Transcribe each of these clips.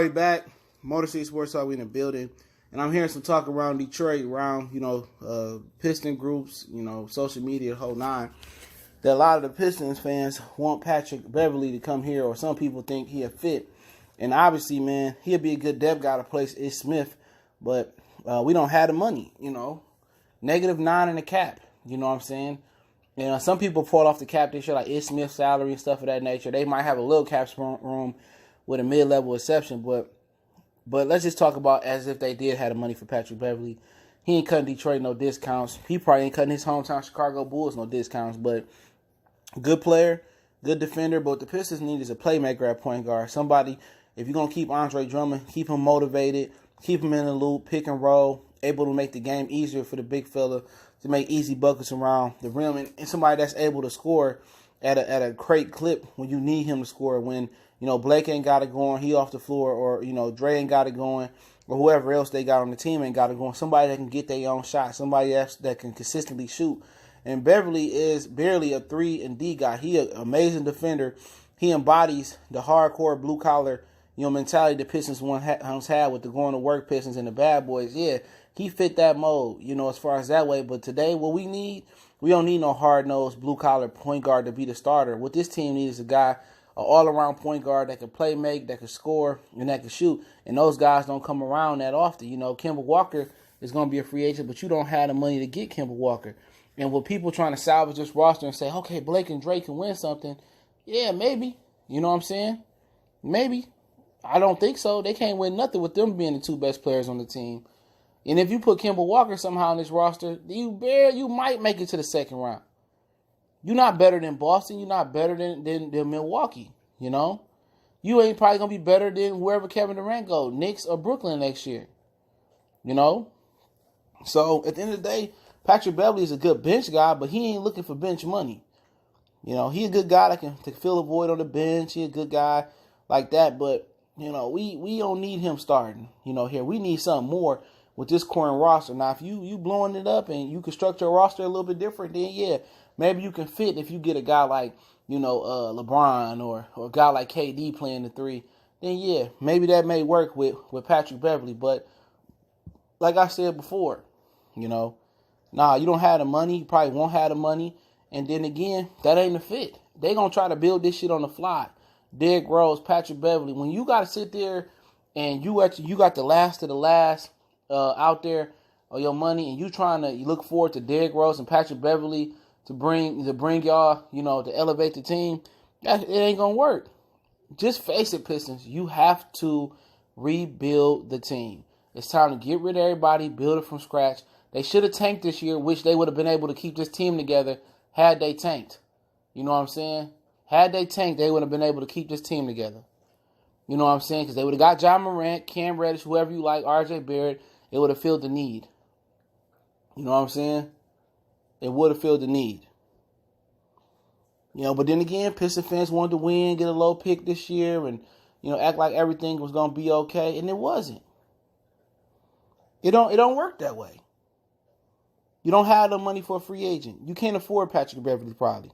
already back. Motor City Sports Talk, we in the building. And I'm hearing some talk around Detroit, around, Piston groups, social media, the whole nine, that a lot of the Pistons fans want Patrick Beverley to come here, or some people think he'll fit. And obviously, man, he'll be a good depth guy to place Ish Smith, but we don't have the money, -9 in the cap, you know what I'm saying? And some people fall off the cap this year, like Ish Smith's salary and stuff of that nature. They might have a little cap room with a mid-level exception, but let's just talk about as if they did have the money for Patrick Beverley. He ain't cutting Detroit no discounts. He probably ain't cutting his hometown Chicago Bulls no discounts, but good player, good defender. But what the Pistons need is a playmaker at point guard. Somebody, if you're going to keep Andre Drummond, keep him motivated, keep him in the loop, pick and roll, able to make the game easier for the big fella to make easy buckets around the rim, and somebody that's able to score at a great clip when you need him to score. When, Blake ain't got it going, he off the floor, or, Dre ain't got it going, or whoever else they got on the team ain't got it going. Somebody that can get their own shot, somebody else that can consistently shoot. And Beverley is barely a 3-and-D guy. He an amazing defender. He embodies the hardcore blue-collar, mentality the Pistons once had with the going-to-work Pistons and the bad boys. Yeah, he fit that mold, as far as that way. But today, what we don't need no hard-nosed blue-collar point guard to be the starter. What this team needs is a guy, an all-around point guard that can play make, that can score, and that can shoot. And those guys don't come around that often. Kemba Walker is going to be a free agent, but you don't have the money to get Kemba Walker. And with people trying to salvage this roster and say, okay, Blake and Drake can win something, yeah, maybe. You know what I'm saying? Maybe. I don't think so. They can't win nothing with them being the two best players on the team. And if you put Kemba Walker somehow on this roster, you might make it to the second round. You're not better than Boston. You're not better than Milwaukee, You ain't probably going to be better than wherever Kevin Durant goes, Knicks or Brooklyn next year, So, at the end of the day, Patrick Beverley is a good bench guy, but he ain't looking for bench money. He a good guy that can fill a void on the bench. He a good guy like that, but, we don't need him starting, here. We need something more with this current roster. Now, if you blowing it up and you construct your roster a little bit different, then yeah, maybe you can fit if you get a guy like, LeBron or a guy like KD playing the 3, then yeah, maybe that may work with Patrick Beverley. But like I said before, you don't have the money. You probably won't have the money. And then again, that ain't a fit. They going to try to build this shit on the fly. Derrick Rose, Patrick Beverley. When you got to sit there and you got the last of the last out there on your money, and you trying to look forward to Derrick Rose and Patrick Beverley to bring y'all, to elevate the team, it ain't going to work. Just face it, Pistons. You have to rebuild the team. It's time to get rid of everybody, build it from scratch. They should have tanked this year, which they would have been able to keep this team together had they tanked. You know what I'm saying? Had they tanked, they would have been able to keep this team together. You know what I'm saying? Because they would have got John Morant, Cam Reddish, whoever you like, RJ Barrett. It would have filled the need. You know what I'm saying? It would have filled the need. But then again, Piston fans wanted to win, get a low pick this year, and, act like everything was going to be okay, and it wasn't. It don't work that way. You don't have the money for a free agent. You can't afford Patrick Beverley probably.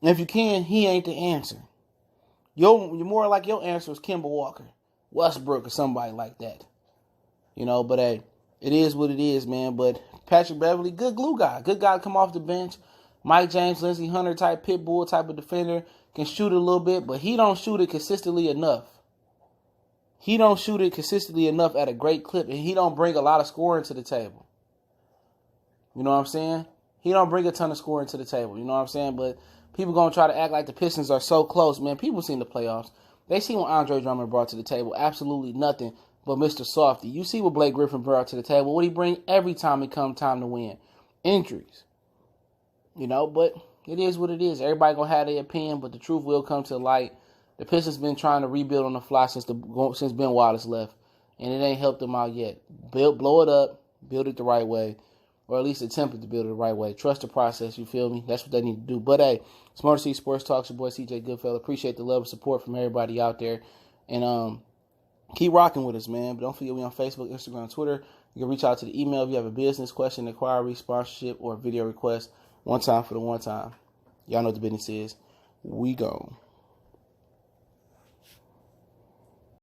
And if you can, he ain't the answer. You're more like your answer is Kemba Walker, Westbrook, or somebody like that. But hey, it is what it is, man. But Patrick Beverley, good glue guy. Good guy to come off the bench. Mike James, Lindsey Hunter type, pit bull type of defender. Can shoot it a little bit, but he don't shoot it consistently enough. He don't shoot it consistently enough at a great clip, and he don't bring a lot of scoring to the table. You know what I'm saying? He don't bring a ton of scoring to the table. You know what I'm saying? But people going to try to act like the Pistons are so close. Man, people seen the playoffs. They see what Andre Drummond brought to the table. Absolutely nothing but Mr. Softy. You see what Blake Griffin brought to the table. What he bring every time it come time to win? Injuries. But it is what it is. Everybody going to have their opinion, but the truth will come to light. The Pistons been trying to rebuild on the fly since Ben Wallace left, and it ain't helped them out yet. Blow it up, build it the right way, or at least attempt to build it the right way. Trust the process, you feel me? That's what they need to do. But hey, it's Motor City Sports Talk. Your boy CJ Goodfellow. Appreciate the love and support from everybody out there, and keep rocking with us, man. But don't forget, we on Facebook, Instagram, Twitter. You can reach out to the email if you have a business question, inquiry, sponsorship, or video request. One time for the one time. Y'all know what the business is. We go.